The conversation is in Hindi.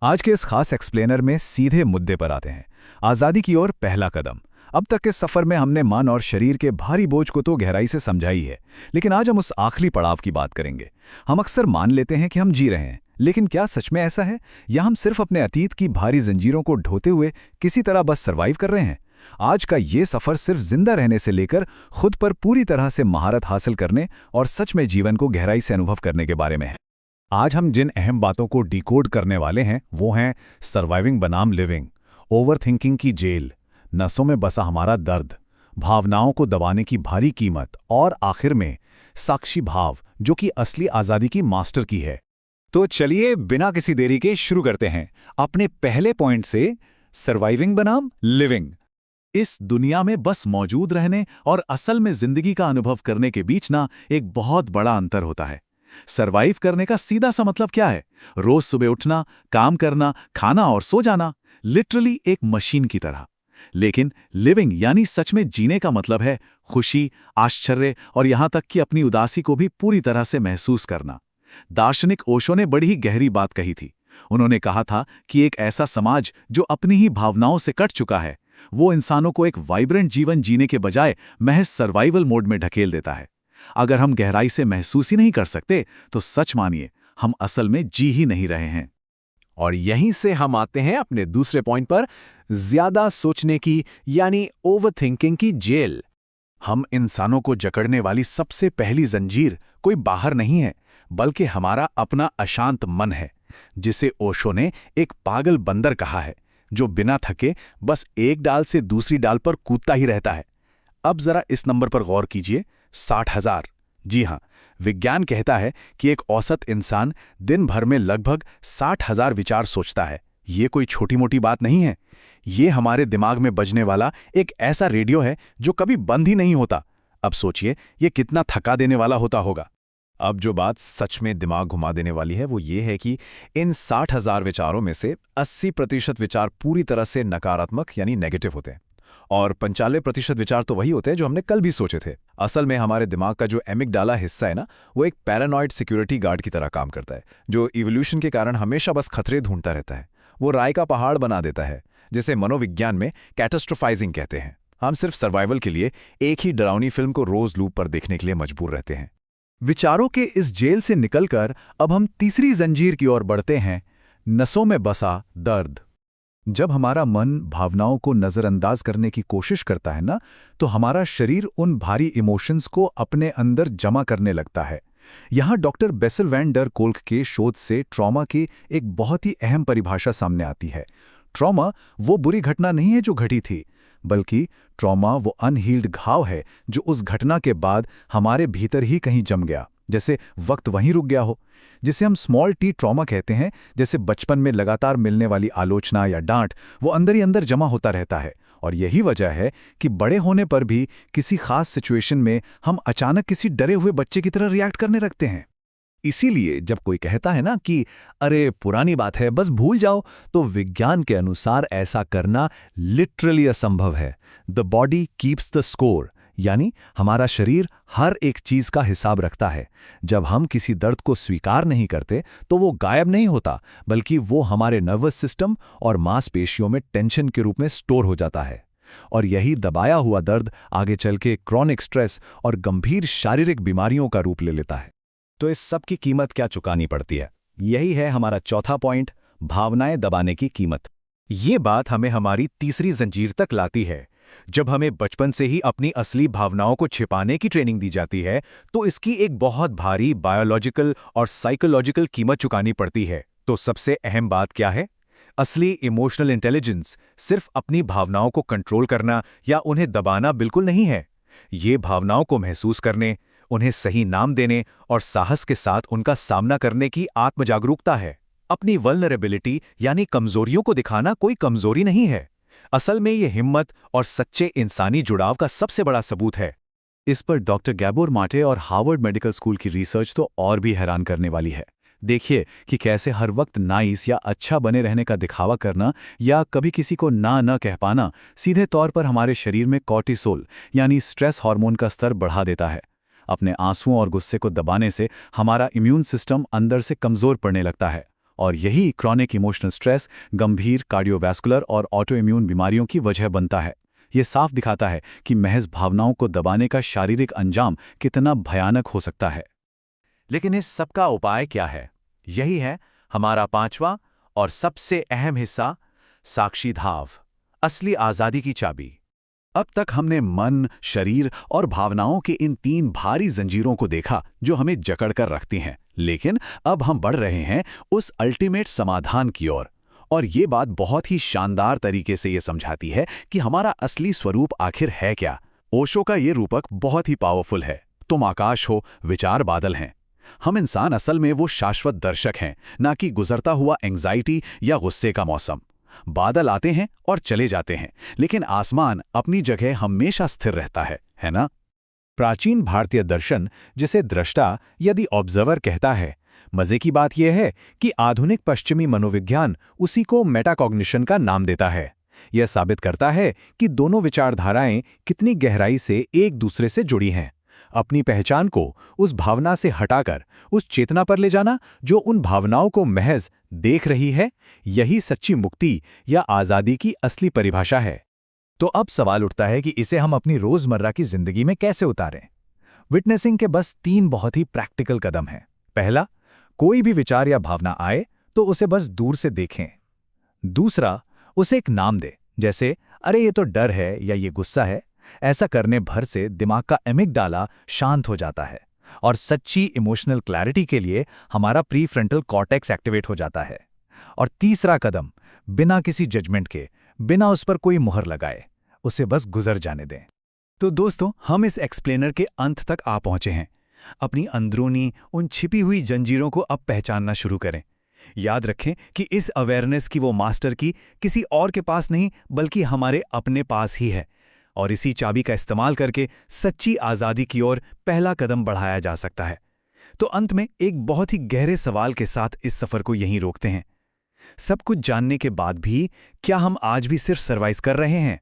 आज के इस खास एक्सप्लेनर में सीधे मुद्दे पर आते हैं। आज़ादी की ओर पहला कदम। अब तक के सफ़र में हमने मन और शरीर के भारी बोझ को तो गहराई से समझा ही है, लेकिन आज हम उस आखिरी पड़ाव की बात करेंगे। हम अक्सर मान लेते हैं कि हम जी रहे हैं, लेकिन क्या सच में ऐसा है, या हम सिर्फ अपने अतीत की भारी जंजीरों को ढोते हुए किसी तरह बस सर्वाइव कर रहे हैं? आज का ये सफ़र सिर्फ जिंदा रहने से लेकर खुद पर पूरी तरह से महारत हासिल करने और सच में जीवन को गहराई से अनुभव करने के बारे में है। आज हम जिन अहम बातों को डिकोड करने वाले हैं वो हैं सर्वाइविंग बनाम लिविंग, ओवरथिंकिंग की जेल, नसों में बसा हमारा दर्द, भावनाओं को दबाने की भारी कीमत और आखिर में साक्षी भाव, जो कि असली आज़ादी की मास्टर की है। तो चलिए बिना किसी देरी के शुरू करते हैं अपने पहले पॉइंट से, सर्वाइविंग बनाम लिविंग। इस दुनिया में बस मौजूद रहने और असल में जिंदगी का अनुभव करने के बीच ना एक बहुत बड़ा अंतर होता है। सरवाइव करने का सीधा सा मतलब क्या है? रोज सुबह उठना, काम करना, खाना और सो जाना, लिटरली एक मशीन की तरह। लेकिन लिविंग यानी सच में जीने का मतलब है खुशी, आश्चर्य और यहां तक कि अपनी उदासी को भी पूरी तरह से महसूस करना। दार्शनिक ओशो ने बड़ी ही गहरी बात कही थी। उन्होंने कहा था कि एक ऐसा समाज जो अपनी ही भावनाओं से कट चुका है, वो इंसानों को एक वाइब्रेंट जीवन जीने के बजाय महज सर्वाइवल मोड में ढकेल देता है। अगर हम गहराई से महसूस ही नहीं कर सकते तो सच मानिए हम असल में जी ही नहीं रहे हैं। और यहीं से हम आते हैं अपने दूसरे पॉइंट पर, ज्यादा सोचने की यानी ओवरथिंकिंग की जेल। हम इंसानों को जकड़ने वाली सबसे पहली जंजीर कोई बाहर नहीं है, बल्कि हमारा अपना अशांत मन है, जिसे ओशो ने एक पागल बंदर कहा है, जो बिना थके बस एक डाल से दूसरी डाल पर कूदता ही रहता है। अब जरा इस नंबर पर गौर कीजिए, 60,000। जी हां, विज्ञान कहता है कि एक औसत इंसान दिन भर में लगभग 60,000 विचार सोचता है। ये कोई छोटी मोटी बात नहीं है। ये हमारे दिमाग में बजने वाला एक ऐसा रेडियो है जो कभी बंद ही नहीं होता। अब सोचिए ये कितना थका देने वाला होता होगा। अब जो बात सच में दिमाग घुमा देने वाली है वो ये है कि इन 60,000 विचारों में से 80% विचार पूरी तरह से नकारात्मक यानी नेगेटिव होते हैं, और 95% विचार तो वही होते हैं जो हमने कल भी सोचे थे। असल में हमारे दिमाग का जो एमिगडाला हिस्सा है ना, वो एक पैरानॉइड सिक्योरिटी गार्ड की तरह काम करता है, जो इवोल्यूशन के कारण हमेशा बस खतरे ढूंढता रहता है। वो राय का पहाड़ बना देता है, जिसे मनोविज्ञान में कैटास्ट्रोफाइजिंग कहते हैं। हम सिर्फ सर्वाइवल के लिए एक ही डरावनी फिल्म को रोज लूप पर देखने के लिए मजबूर रहते हैं। विचारों के इस जेल से निकलकर अब हम तीसरी जंजीर की ओर बढ़ते हैं, नसों में बसा दर्द। जब हमारा मन भावनाओं को नज़रअंदाज करने की कोशिश करता है ना, तो हमारा शरीर उन भारी इमोशंस को अपने अंदर जमा करने लगता है। यहाँ डॉक्टर बेसिल वैन डर कोल्क के शोध से ट्रॉमा की एक बहुत ही अहम परिभाषा सामने आती है। ट्रॉमा वो बुरी घटना नहीं है जो घटी थी, बल्कि ट्रॉमा वो अनहील्ड घाव है जो उस घटना के बाद हमारे भीतर ही कहीं जम गया, जैसे वक्त वहीं रुक गया हो। जिसे हम स्मॉल टी ट्रॉमा कहते हैं, जैसे बचपन में लगातार मिलने वाली आलोचना या डांट, वो अंदर ही अंदर जमा होता रहता है। और यही वजह है कि बड़े होने पर भी किसी खास सिचुएशन में हम अचानक किसी डरे हुए बच्चे की तरह रिएक्ट करने लगते हैं। इसीलिए जब कोई कहता है ना कि अरे पुरानी बात है बस भूल जाओ, तो विज्ञान के अनुसार ऐसा करना लिटरली असंभव है। The body keeps the score, यानी हमारा शरीर हर एक चीज का हिसाब रखता है। जब हम किसी दर्द को स्वीकार नहीं करते तो वो गायब नहीं होता, बल्कि वो हमारे नर्वस सिस्टम और मांसपेशियों में टेंशन के रूप में स्टोर हो जाता है। और यही दबाया हुआ दर्द आगे चल के क्रॉनिक स्ट्रेस और गंभीर शारीरिक बीमारियों का रूप ले लेता है। तो इस सब की कीमत क्या चुकानी पड़ती है? यही है हमारा चौथा पॉइंट, भावनाएं दबाने की कीमत। ये बात हमें हमारी तीसरी जंजीर तक लाती है। जब हमें बचपन से ही अपनी असली भावनाओं को छिपाने की ट्रेनिंग दी जाती है, तो इसकी एक बहुत भारी बायोलॉजिकल और साइकोलॉजिकल कीमत चुकानी पड़ती है। तो सबसे अहम बात क्या है? असली इमोशनल इंटेलिजेंस सिर्फ अपनी भावनाओं को कंट्रोल करना या उन्हें दबाना बिल्कुल नहीं है। ये भावनाओं को महसूस करने, उन्हें सही नाम देने और साहस के साथ उनका सामना करने की आत्मजागरूकता है। अपनी वल्नरेबिलिटी यानी कमजोरियों को दिखाना कोई कमजोरी नहीं है। असल में ये हिम्मत और सच्चे इंसानी जुड़ाव का सबसे बड़ा सबूत है। इस पर डॉक्टर गैबोर माटे और हार्वर्ड मेडिकल स्कूल की रिसर्च तो और भी हैरान करने वाली है। देखिए कि कैसे हर वक्त नाइस या अच्छा बने रहने का दिखावा करना या कभी किसी को ना न कह पाना सीधे तौर पर हमारे शरीर में कॉर्टिसोल यानी स्ट्रेस हार्मोन का स्तर बढ़ा देता है। अपने आंसुओं और गुस्से को दबाने से हमारा इम्यून सिस्टम अंदर से कमजोर पड़ने लगता है और यही क्रॉनिक इमोशनल स्ट्रेस गंभीर कार्डियोवैस्कुलर और ऑटो इम्यून बीमारियों की वजह बनता है। ये साफ दिखाता है कि महज भावनाओं को दबाने का शारीरिक अंजाम कितना भयानक हो सकता है। लेकिन इस सब का उपाय क्या है? यही है हमारा पांचवा और सबसे अहम हिस्सा, साक्षीभाव, असली आजादी की चाबी। अब तक हमने मन, शरीर और भावनाओं के इन 3 भारी जंजीरों को देखा जो हमें जकड़ कर रखती हैं। लेकिन अब हम बढ़ रहे हैं उस अल्टीमेट समाधान की ओर। और ये बात बहुत ही शानदार तरीके से ये समझाती है कि हमारा असली स्वरूप आखिर है क्या। ओशो का ये रूपक बहुत ही पावरफुल है। तुम आकाश हो, विचार बादल हैं। हम इंसान असल में वो शाश्वत दर्शक हैं, ना कि गुजरता हुआ एंग्जाइटी या गुस्से का मौसम। बादल आते हैं और चले जाते हैं, लेकिन आसमान अपनी जगह हमेशा स्थिर रहता है ना? प्राचीन भारतीय दर्शन, जिसे दृष्टा यदि ऑब्जर्वर कहता है, मजे की बात यह है कि आधुनिक पश्चिमी मनोविज्ञान उसी को मेटाकॉग्निशन का नाम देता है। यह साबित करता है कि दोनों विचारधाराएं कितनी गहराई से एक दूसरे से जुड़ी हैं। अपनी पहचान को उस भावना से हटाकर उस चेतना पर ले जाना जो उन भावनाओं को महज देख रही है, यही सच्ची मुक्ति या आजादी की असली परिभाषा है। तो अब सवाल उठता है कि इसे हम अपनी रोजमर्रा की जिंदगी में कैसे उतारें? विटनेसिंग के बस 3 बहुत ही प्रैक्टिकल कदम हैं। पहला, कोई भी विचार या भावना आए तो उसे बस दूर से देखें। दूसरा, उसे एक नाम दे, जैसे अरे ये तो डर है या ये गुस्सा है। ऐसा करने भर से दिमाग का एमिगडाला शांत हो जाता है और सच्ची इमोशनल क्लैरिटी के लिए हमारा प्रीफ्रंटल कॉर्टेक्स एक्टिवेट हो जाता है। और तीसरा कदम, बिना किसी जजमेंट के, बिना उस पर कोई मुहर लगाए, उसे बस गुजर जाने दें। तो दोस्तों, हम इस एक्सप्लेनर के अंत तक आ पहुंचे हैं। अपनी अंदरूनी उन छिपी हुई जंजीरों को अब पहचानना शुरू करें। याद रखें कि इस अवेयरनेस की वो मास्टर की किसी और के पास नहीं, बल्कि हमारे अपने पास ही है। और इसी चाबी का इस्तेमाल करके सच्ची आज़ादी की ओर पहला कदम बढ़ाया जा सकता है। तो अंत में एक बहुत ही गहरे सवाल के साथ इस सफ़र को यहीं रोकते हैं। सब कुछ जानने के बाद भी क्या हम आज भी सिर्फ सर्वाइव कर रहे हैं,